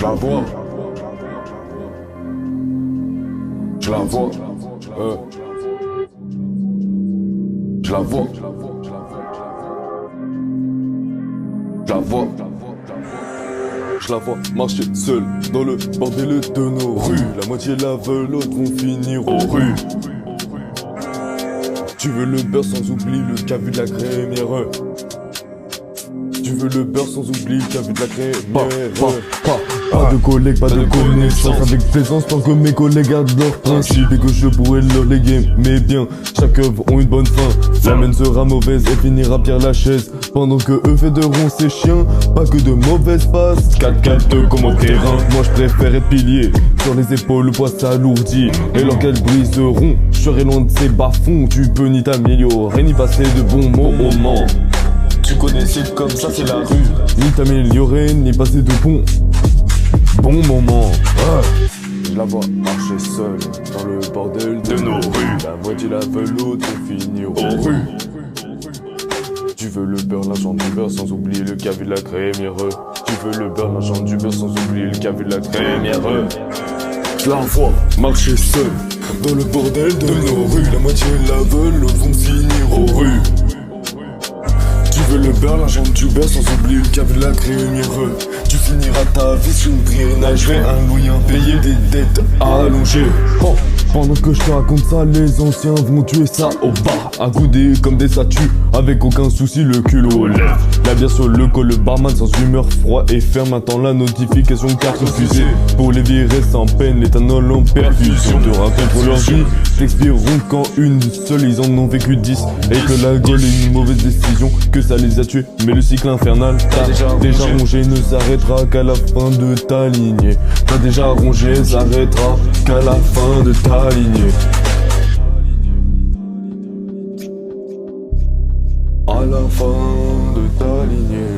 la vois. Je la vois. Je la vois. Je la vois. Je la vois marcher seule dans le bordel de nos rues. La moitié la veulent, l'autre vont finir aux rues. Tu veux le beurre sans oublier le cavu de la crémière. Tu veux le beurre sans oublier le cavu de la crémière. Pas de collègues, pas de connaissances. Avec plaisance tant que mes collègues gardent leurs principes et que je pourrais leur léguer. Mais bien, chaque œuvre ont une bonne fin. La mienne sera mauvaise et finira Pierre Lachaise. Pendant que eux fêteront ces chiens, pas que de mauvaises passes. 4-4-2 comme au terrain. Moi je préfère être pilier. Sur les épaules le poids s'alourdit. Et lorsqu'elles briseront, je serai loin de ces bas-fonds. Tu peux ni t'améliorer ni passer de bons moments. Tu connais c'est comme ça c'est la rue. Ni t'améliorer ni passer de bons moments. Je la vois marcher seule dans le bordel de nos rues. La moitié la veut, l'autre finir aux rues. Tu veux le beurre, l'argent du beurre sans oublier le cavu de la crémière. Tu veux le beurre, l'argent du beurre sans oublier le cavu de la crémière. Je la vois marcher seule dans le bordel de nos rues. La moitié la veut, l'autre vont finir aux rues. Tu veux le beurre, l'argent du beurre sans oublier le cavu de la crémière. Tu finiras ta vie sur une triénagerie, un loyer impayé, des dettes allongées. Pendant que je te raconte ça, les anciens vont tuer ça au bar. Accoudés comme des statues, avec aucun souci, le cul aux lèvres. La bière sur le col, le barman sans humeur, froid et ferme. Attends la notification carte refusée. Pour les virer sans peine, l'éthanol en perfusion. Te racontent leur vie, t'expireront quand une seule, ils en ont vécu 10. Et que la gueule est une mauvaise décision, que ça les a tués. Mais le cycle infernal, t'as déjà rongé, ne s'arrêtera qu'à la fin de ta lignée. T'as déjà rongé, s'arrêtera qu'à la fin de ta lignée. À la fin de ta lignée.